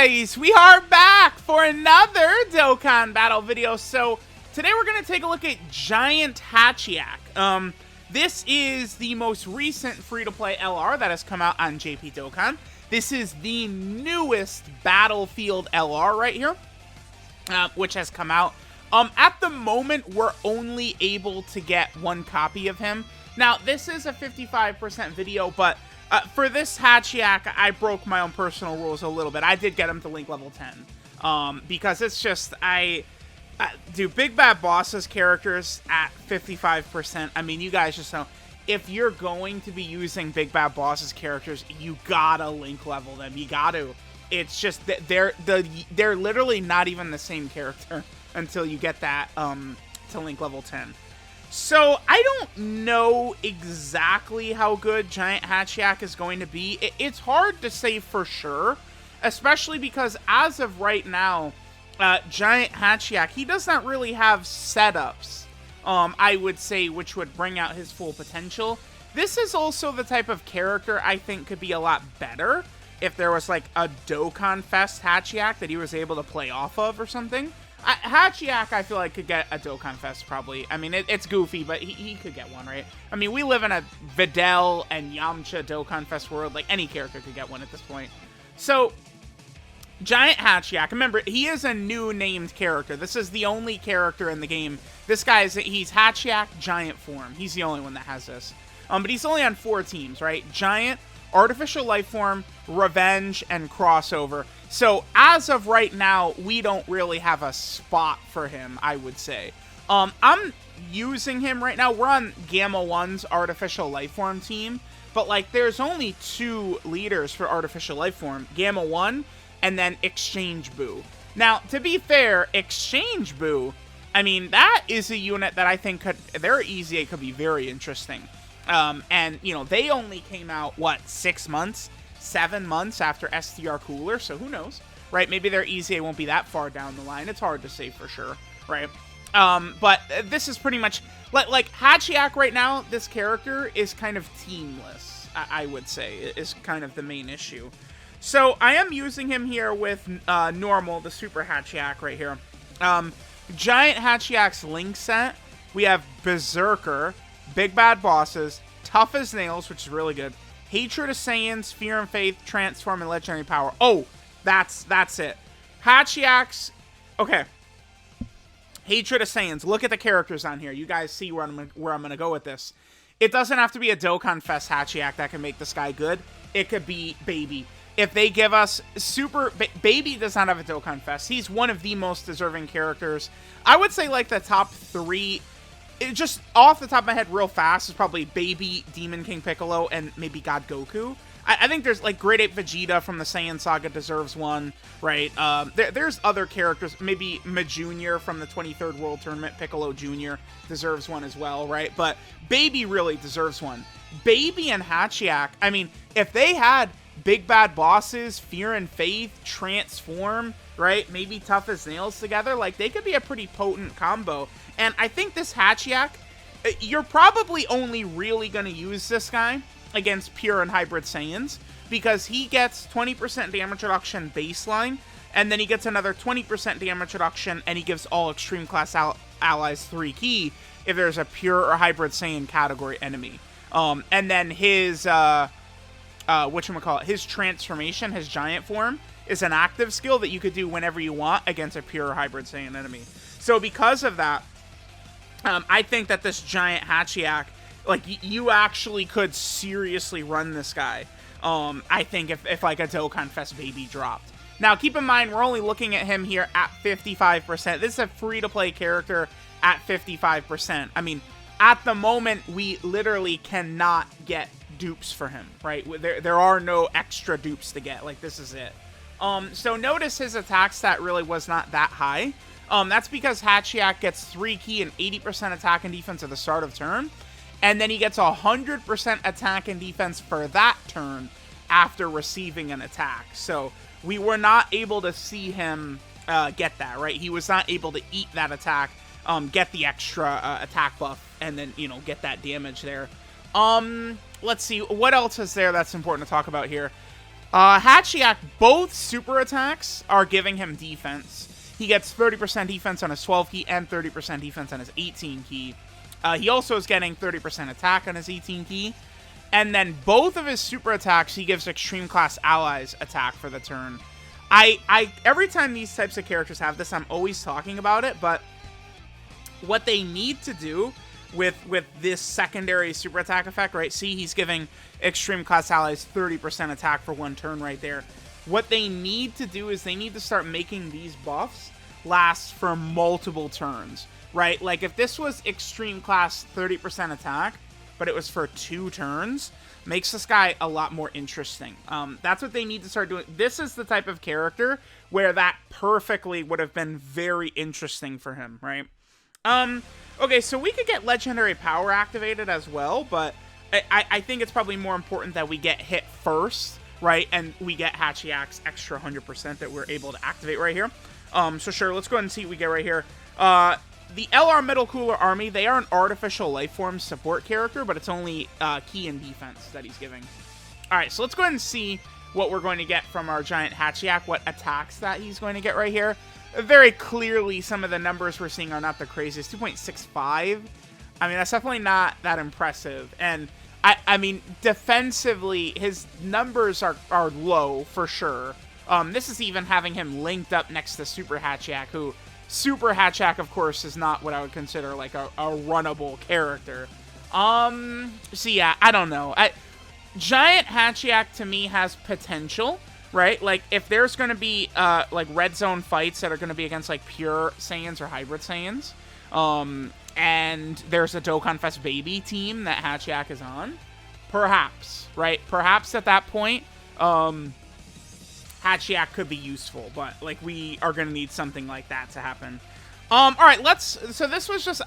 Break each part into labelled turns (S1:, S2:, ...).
S1: guys, we are back for another Dokkan battle video. So today we're going to take a look at Giant Hatchiyak. This is the most recent free-to-play LR that has come out on JP Dokkan. This is the newest Battlefield LR right here, which has come out. At the moment, we're only able to get one copy of him. Now, this is a 55% video, but for this Hatchiyak, I broke my own personal rules a little bit. I did get him to link level 10, because it's just, do Big Bad Boss's characters at 55%. I mean, you guys just know, if you're going to be using Big Bad Boss's characters, you gotta link level them. You gotta. It's just, they're literally not even the same character until you get that, to link level 10. So, I don't know exactly how good Giant Hatchiyak is going to be. It's hard to say for sure, especially because as of right now, Giant Hatchiyak, he does not really have setups, I would say, which would bring out his full potential. This is also the type of character I think could be a lot better if there was like a Dokkan Fest Hatchiyak that he was able to play off of or something. Hatchiyak, I feel like, could get a Dokkan Fest, probably. I mean, it's goofy, but he could get one, right? I mean, we live in a Videl and Yamcha Dokkan Fest world. Like, any character could get one at this point. So, Giant Hatchiyak, remember, he is a new named character. This is the only character in the game. This guy, he's Hatchiyak Giant form. He's the only one that has this. But he's only on 4 teams, right? Giant, Artificial Life Form, Revenge, and Crossover. So, as of right now, we don't really have a spot for him, I would say. I'm using him right now. We're on Gamma 1's Artificial Life Form team. But, like, there's only 2 leaders for Artificial Life Form. Gamma 1 and then Exchange Boo. Now, to be fair, Exchange Boo, I mean, that is a unit that I think their EZA could be very interesting. And, you know, they only came out, what, 6 months? 7 months after STR Cooler, so who knows, right? Maybe their EZA won't be that far down the line. It's hard to say for sure, right? But this is pretty much, like Hatchiyak right now, this character is kind of teamless, I would say, is kind of the main issue. So I am using him here with normal, the Super Hatchiyak right here. Giant Hatchiyak's link set, we have Berserker, Big Bad Bosses, Tough as Nails, which is really good, Hatred of Saiyans, Fear and Faith, Transform, and Legendary Power. Oh, that's it. Hatchiyak's, okay. Hatred of Saiyans. Look at the characters on here. You guys see where I'm gonna go with this. It doesn't have to be a Dokkan Fest Hatchiyak that can make this guy good. It could be Baby. If they give us Baby does not have a Dokkan Fest. He's one of the most deserving characters. I would say like the top 3. Just off the top of my head real fast is probably Baby, Demon King Piccolo, and maybe God Goku. I think there's like Great Ape Vegeta from the Saiyan Saga deserves one, right? There's other characters, maybe Jr. from the 23rd World Tournament, Piccolo Jr. deserves one as well, right? But Baby really deserves one. Baby and Hatchiyak, I mean, if they had Big Bad Bosses, Fear and Faith, Transform, right? Maybe Tough as Nails together, like they could be a pretty potent combo. And I think this Hatchiyak, you're probably only really going to use this guy against Pure and Hybrid Saiyans, because he gets 20% damage reduction baseline, and then he gets another 20% damage reduction, and he gives all Extreme Class allies 3 key if there's a Pure or Hybrid Saiyan category enemy. And then his, his transformation, his Giant form, is an active skill that you could do whenever you want against a Pure or Hybrid Saiyan enemy. So because of that, I think that this Giant Hatchiyak, like, you actually could seriously run this guy, I think, if like, a Dokkan Fest Baby dropped. Now, keep in mind, we're only looking at him here at 55%. This is a free-to-play character at 55%. I mean, at the moment, we literally cannot get dupes for him, right? There are no extra dupes to get. Like, this is it. So notice his attack stat really was not that high. That's because Hatchiyak gets 3 key and 80% attack and defense at the start of turn, and then he gets 100% attack and defense for that turn after receiving an attack. So we were not able to see him get that, right? He was not able to eat that attack, get the extra attack buff, and then, you know, get that damage there. Let's see, what else is there that's important to talk about here? Hatchiyak, both super attacks are giving him defense. He gets 30% defense on his 12 key and 30% defense on his 18 key. He also is getting 30% attack on his 18 key. And then both of his super attacks, he gives extreme class allies attack for the turn. Every time these types of characters have this, I'm always talking about it, but what they need to do with this secondary super attack effect, right? See, he's giving extreme class allies 30% attack for one turn right there. What they need to do is they need to start making these buffs last for multiple turns, right? Like if this was extreme class 30% attack, but it was for 2 turns, makes this guy a lot more interesting. That's what they need to start doing. This is the type of character where that perfectly would have been very interesting for him, right? Okay, so we could get legendary power activated as well, but I think it's probably more important that we get hit first, right? And we get Hatchiyak's extra 100% that we're able to activate right here. So sure, let's go ahead and see what we get right here. The LR Middle Cooler Army, they are an artificial life form support character, but it's only key and defense that he's giving. Alright, so let's go ahead and see what we're going to get from our giant Hatchiyak, what attacks that he's going to get right here. Very clearly, some of the numbers we're seeing are not the craziest. 2.65. I mean, that's definitely not that impressive. And, I mean, defensively, his numbers are low, for sure. This is even having him linked up next to Super Hatchiyak, who... Super Hatchiyak, of course, is not what I would consider, like, a runnable character. So yeah, I don't know. Giant Hatchiyak, to me, has potential, right? Like, if there's gonna be, like, red zone fights that are gonna be against, like, pure Saiyans or hybrid Saiyans, and there's a Dokkan Fest Baby team that Hatchiyak is on, perhaps, right? Perhaps at that point, Hatchiyak could be useful, but, like, we are going to need something like that to happen. Alright, so this was just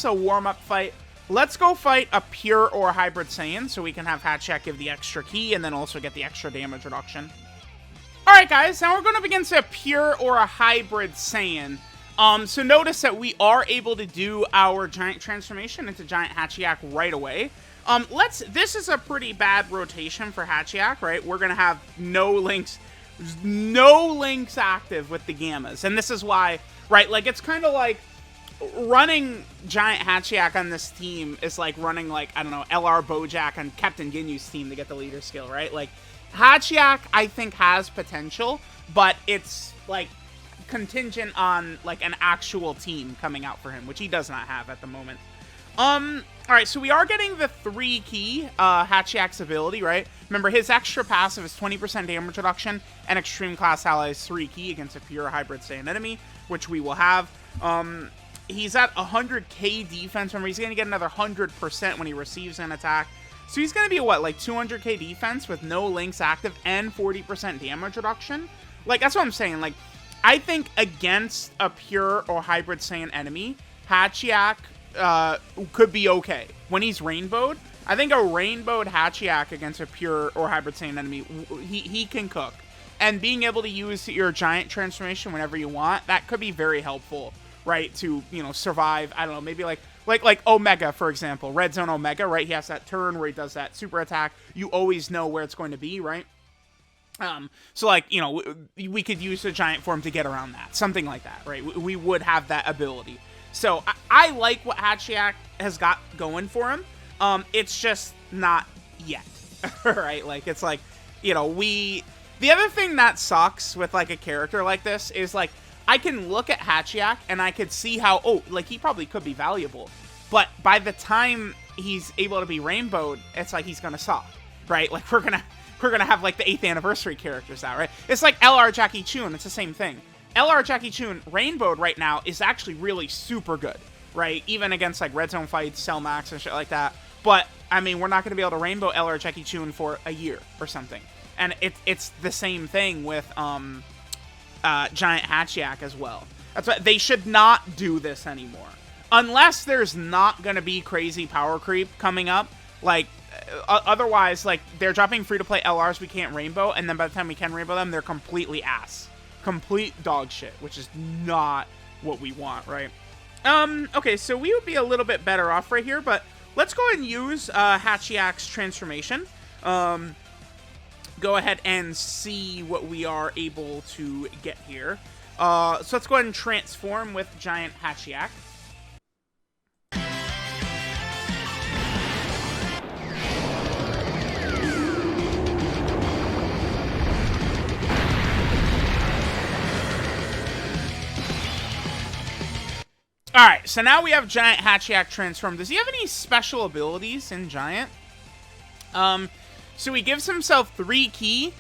S1: a warm-up fight. Let's go fight a pure or hybrid Saiyan, so we can have Hatchiyak give the extra key, and then also get the extra damage reduction. Alright, guys, now we're going up against a pure or a hybrid Saiyan. So notice that we are able to do our giant transformation into giant Hatchiyak right away. This is a pretty bad rotation for Hatchiyak, right? We're going to have no links active with the Gammas. And this is why, right, like, it's kind of like running Giant Hatchiyak on this team is like running, like, I don't know, LR Bojack on Captain Ginyu's team to get the leader skill, right? Like, Hatchiyak, I think, has potential, but it's, like, contingent on, like, an actual team coming out for him, which he does not have at the moment. Alright, so we are getting the 3 key, Hatchiyak's ability, right? Remember, his extra passive is 20% damage reduction, and Extreme Class Allies 3 key against a pure hybrid Saiyan enemy, which we will have. He's at 100k defense. Remember, he's going to get another 100% when he receives an attack. So he's going to be, what, like 200k defense with no links active and 40% damage reduction? Like, that's what I'm saying. Like, I think against a pure or hybrid Saiyan enemy, Hatchiyak could be okay. When he's rainbowed, I think a rainbowed Hatchiyak against a pure or hybrid Saiyan enemy, he can cook. And being able to use your giant transformation whenever you want, that could be very helpful, right? To, you know, survive, I don't know, maybe like Omega, for example. Red Zone Omega, right? He has that turn where he does that super attack. You always know where it's going to be, right? So, like, you know, we could use the giant form to get around that. Something like that, right? We would have that ability. So, I like what Hatchiyak has got going for him. It's just not yet, right? Like, it's like, you know, the other thing that sucks with, like, a character like this is, like, I can look at Hatchiyak and I could see how, oh, like, he probably could be valuable. But by the time he's able to be rainbowed, it's like he's gonna suck, right? Like, we're gonna have, like, the 8th anniversary characters out, right? It's like LR Jackie Chun, it's the same thing. LR Jackie Chun rainbowed right now is actually really super good, right? Even against, like, red zone fights, Cell Max and shit like that. But, I mean, we're not going to be able to rainbow LR Jackie Chun for a year or something. And it's the same thing with Giant Hatchiyak as well. That's why they should not do this anymore. Unless there's not going to be crazy power creep coming up. Like, otherwise, like, they're dropping free-to-play LRs we can't rainbow, and then by the time we can rainbow them, they're completely ass. Complete dog shit, which is not what we want, right? Okay, so we would be a little bit better off right here, but let's go ahead and use Hatchiyak's transformation. Go go ahead and see what we are able to get here. So let's go ahead and transform with Giant Hatchiyak. Alright, so now we have Giant Hatchiyak transformed. Does he have any special abilities in Giant? So he gives himself 3 ki,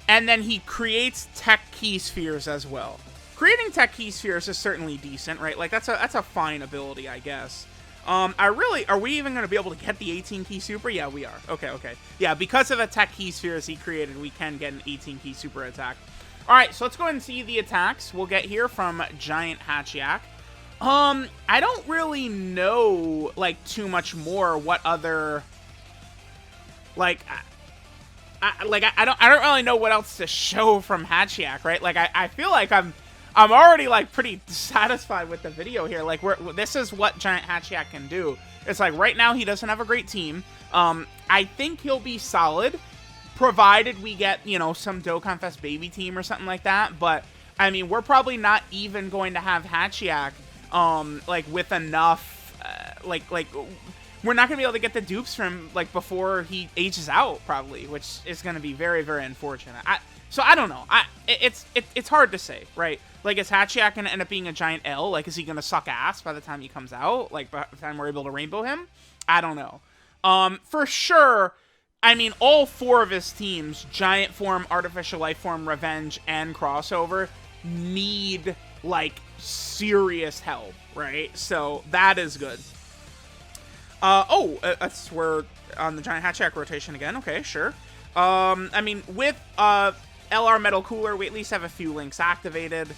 S1: and then he creates tech key spheres as well. Creating tech key spheres is certainly decent, right? Like, that's a fine ability, I guess. Are we even going to be able to get the 18 key super? Yeah, we are. Okay. Yeah, because of the tech key spheres he created, we can get an 18 key super attack. Alright, so let's go ahead and see the attacks we'll get here from Giant Hatchiyak. I don't really know, like, too much more what other, like, I don't really know what else to show from Hatchiyak, right? Like, I feel like I'm already, like, pretty satisfied with the video here. Like, this is what Giant Hatchiyak can do. It's like, right now, he doesn't have a great team. I think he'll be solid, provided we get, you know, some Dokkan Fest baby team or something like that. But, I mean, we're probably not even going to have Hatchiyak like, with enough, like, we're not gonna be able to get the dupes from, like, before he ages out, probably, which is gonna be very, very unfortunate. So I don't know. It's hard to say, right? Like, is Hatchiyak gonna end up being a giant L? Like, is he gonna suck ass by the time he comes out? Like, by the time we're able to rainbow him? I don't know. For sure, I mean, all 4 of his teams, Giant Form, Artificial Life Form, Revenge, and Crossover, need, like, serious help, right? So that is good. We're on the Giant Hatchiyak rotation again. Okay, sure. I mean, with LR Metal Cooler, we at least have a few links activated.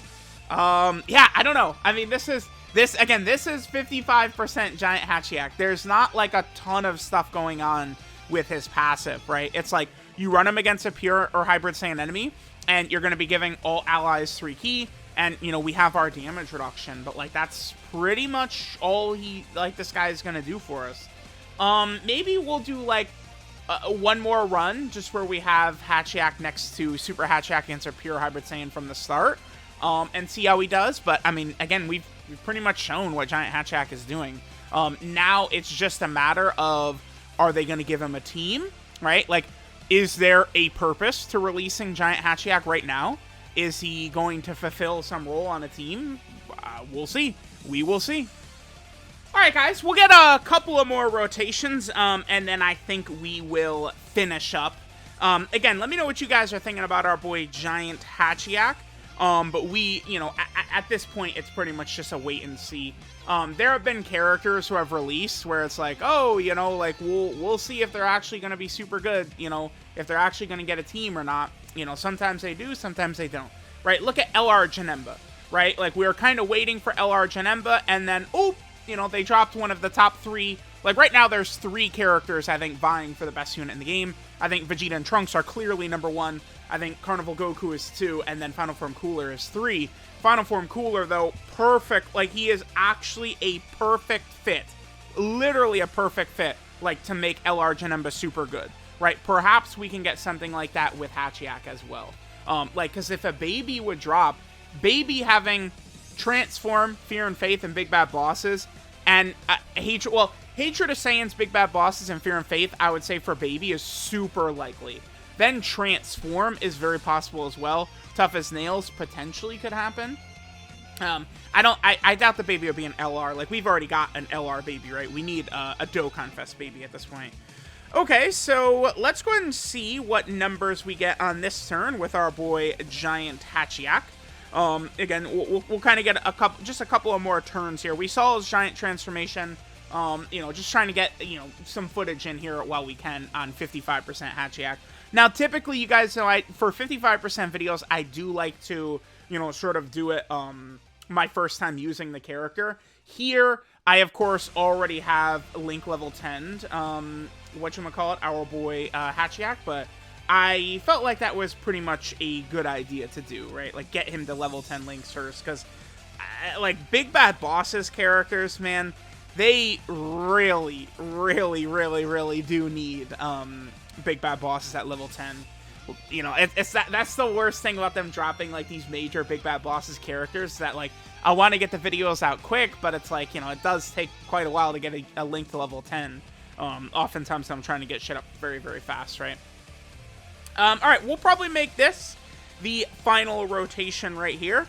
S1: Yeah, I don't know. I mean, this is 55% Giant Hatchiyak. There's not, like, a ton of stuff going on with his passive, right? It's like, you run him against a pure or hybrid Saiyan enemy, and you're going to be giving all allies 3 ki, and, you know, we have our damage reduction, but, like, that's pretty much all this guy is going to do for us. Maybe we'll do, like, one more run, just where we have Hatchiyak next to Super Hatchiyak against our pure hybrid Saiyan from the start, and see how he does. But, I mean, again, we've pretty much shown what Giant Hatchiyak is doing. Now it's just a matter of, are they going to give him a team, right? Like, is there a purpose to releasing Giant Hatchiyak right now? Is he going to fulfill some role on a team? We'll see. We will see. Alright, guys, we'll get a couple of more rotations, and then I think we will finish up. Again, let me know what you guys are thinking about our boy Giant Hatchiyak. But we, you know, at this point, it's pretty much just a wait and see. There have been characters who have released where it's like, oh, you know, like, we'll see if they're actually going to be super good, you know, if they're actually going to get a team or not. You know, sometimes they do, sometimes they don't, right? Look at LR Janemba, right? Like, we were kind of waiting for LR Janemba, and then, oh, you know, they dropped one of the top 3. Like, right now, there's 3 characters, I think, vying for the best unit in the game. I think Vegeta and Trunks are clearly number 1. I think Carnival Goku is 2, and then Final Form Cooler is 3. Final Form Cooler, though, perfect. Like, he is actually a perfect fit. Literally a perfect fit, like, to make LR Janemba super good, right? Perhaps we can get something like that with Hatchiyak as well. Like, because if a Baby would drop, Baby having Transform, Fear and Faith, and Big Bad Bosses, and Hatred of Saiyans, Big Bad Bosses, and Fear and Faith, I would say for Baby is super likely. Then Transform is very possible as well. Tough as Nails potentially could happen. I doubt the Baby will be an LR. Like, we've already got an LR Baby, right? We need a Dokkan Fest Baby at this point. Okay, so let's go ahead and see what numbers we get on this turn with our boy Giant Hatchiyak. Again, we'll kind of get just a couple of more turns here. We saw his Giant transformation. You know, just trying to get, you know, some footage in here while we can on 55% Hatchiyak. Now, typically, you guys know, for 55% videos, I do like to, you know, sort of do it, my first time using the character. Here, I, of course, already have Link level 10, whatchamacallit, our boy, Hatchiyak, but I felt like that was pretty much a good idea to do, right? Like, get him to level 10 Links first, because, like, Big Bad Bosses characters, man, they really, really, really, really do need, Big Bad Bosses at level 10. you know, that's the worst thing about them dropping, like, these major Big Bad Bosses characters, that, like, I want to get the videos out quick, but it's like, you know, it does take quite a while to get a link to level 10. Oftentimes I'm trying to get shit up very, very fast, right? Alright, we'll probably make this the final rotation right here.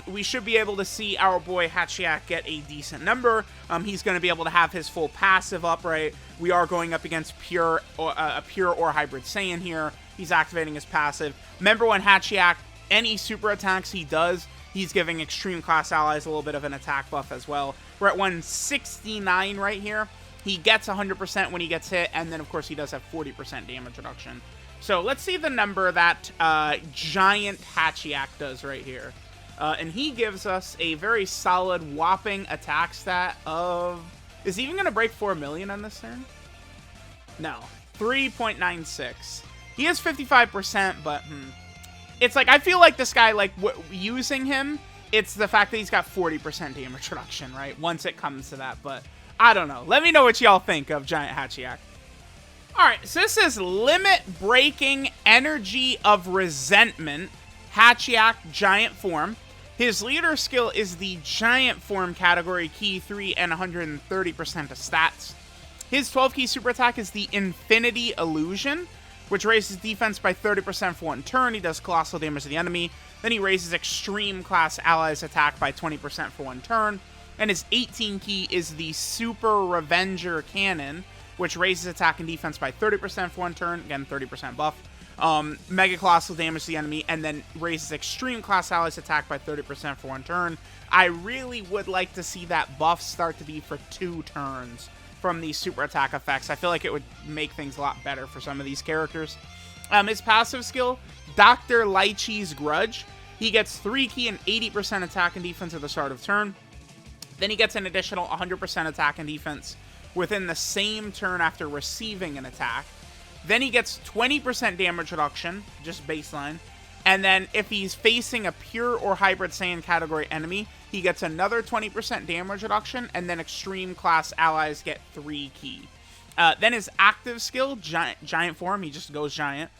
S1: We should be able to see our boy HATCHIYAK get a decent number. He's going to be able to have his full passive up, right? We are going up against a pure or hybrid Saiyan here. He's activating his passive. Remember when HATCHIYAK, any super attacks he does, he's giving extreme class allies a little bit of an attack buff as well. We're at 169 right here. He gets 100% when he gets hit, and then of course he does have 40% damage reduction. So let's see the number that giant HATCHIYAK does right here. And he gives us a very solid, whopping attack stat of... Is he even going to break 4 million on this turn? No. 3.96. He is 55%, but... It's like, I feel like this guy, like, using him, it's the fact that he's got 40% damage reduction, right? Once it comes to that, but... I don't know. Let me know what y'all think of Giant HATCHIYAK. Alright, so this is Limit Breaking Energy of Resentment, HATCHIYAK Giant Form. His leader skill is the Giant Form category, key 3 and 130% of stats. His 12 key super attack is the Infinity Illusion, which raises defense by 30% for one turn. He does colossal damage to the enemy. Then he raises Extreme Class Allies attack by 20% for one turn. And his 18 key is the Super Revenger Cannon, which raises attack and defense by 30% for one turn. Again, 30% buff. Mega Colossal damage to the enemy, and then raises Extreme Class Allies attack by 30% for one turn. I really would like to see that buff start to be for 2 turns from these super attack effects. I feel like it would make things a lot better for some of these characters. His passive skill, Dr. Lychee's Grudge. He gets 3 key and 80% attack and defense at the start of turn. Then he gets an additional 100% attack and defense within the same turn after receiving an attack. Then he gets 20% damage reduction, just baseline. And then if he's facing a pure or hybrid Saiyan category enemy, he gets another 20% damage reduction, and then extreme class allies get 3 key. Then his active skill, giant form, he just goes giant.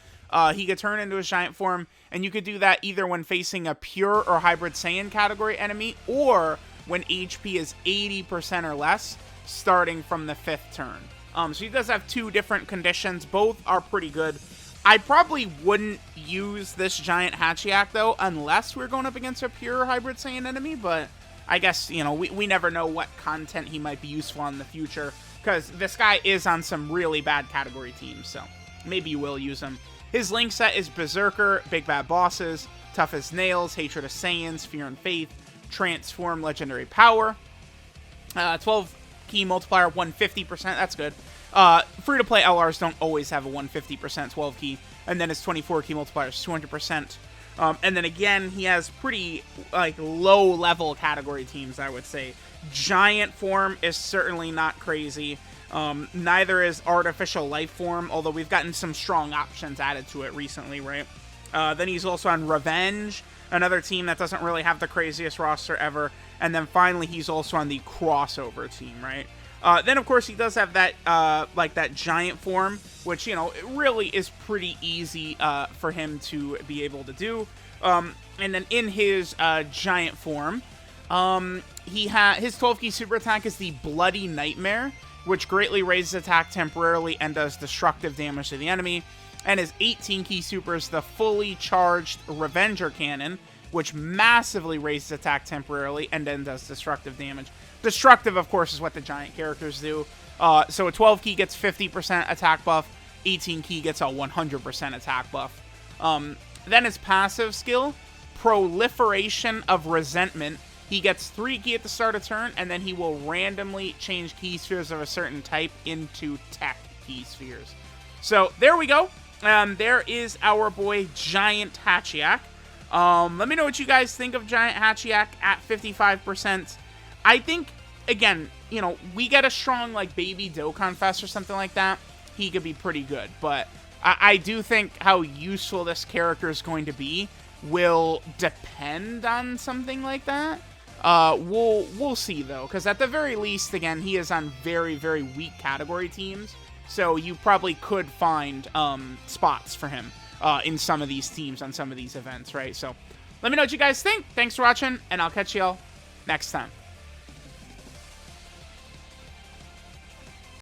S1: He could turn into his giant form, and you could do that either when facing a pure or hybrid Saiyan category enemy, or when HP is 80% or less, starting from the 5th turn. So he does have 2 different conditions. Both are pretty good. I probably wouldn't use this giant HATCHIYAK, though, unless we're going up against a pure hybrid Saiyan enemy, but I guess, you know, we never know what content he might be useful on in the future, because this guy is on some really bad category teams, so maybe you will use him. His link set is Berserker, Big Bad Bosses, Tough as Nails, Hatred of Saiyans, Fear and Faith, Transform Legendary Power, 12 key multiplier, 150%, that's good. Free-to-play LRs don't always have a 150% 12 key, and then his 24 key multiplier is 200%. And then again, he has pretty, like, low-level category teams, I would say. Giant Form is certainly not crazy. Neither is Artificial Life Form, although we've gotten some strong options added to it recently, right? Then he's also on Revenge, another team that doesn't really have the craziest roster ever. And then finally, he's also on the Crossover team, right? Then, of course, he does have that, like, that Giant Form, which, you know, it really is pretty easy for him to be able to do. And then in his Giant Form, his 12 key super attack is the Bloody Nightmare, which greatly raises attack temporarily and does destructive damage to the enemy. And his 18 key super is the fully charged Revenger Cannon, which massively raises attack temporarily and then does destructive damage. Destructive, of course, is what the giant characters do. So a 12 key gets 50% attack buff, 18 key gets a 100% attack buff. Then his passive skill, Proliferation of Resentment. He gets 3 key at the start of turn, and then he will randomly change key spheres of a certain type into tech key spheres. So there we go. There is our boy Giant HATCHIYAK. Let me know what you guys think of Giant HATCHIYAK at 55%. I think, again, you know, we get a strong, like, baby Dokkan Fest or something like that, he could be pretty good. But I do think how useful this character is going to be will depend on something like that. We'll see, though, because at the very least, again, he is on very, very weak category teams. So you probably could find spots for him. in some of these teams on some of these events, right? So let me know what you guys think. Thanks for watching, and I'll catch y'all next time.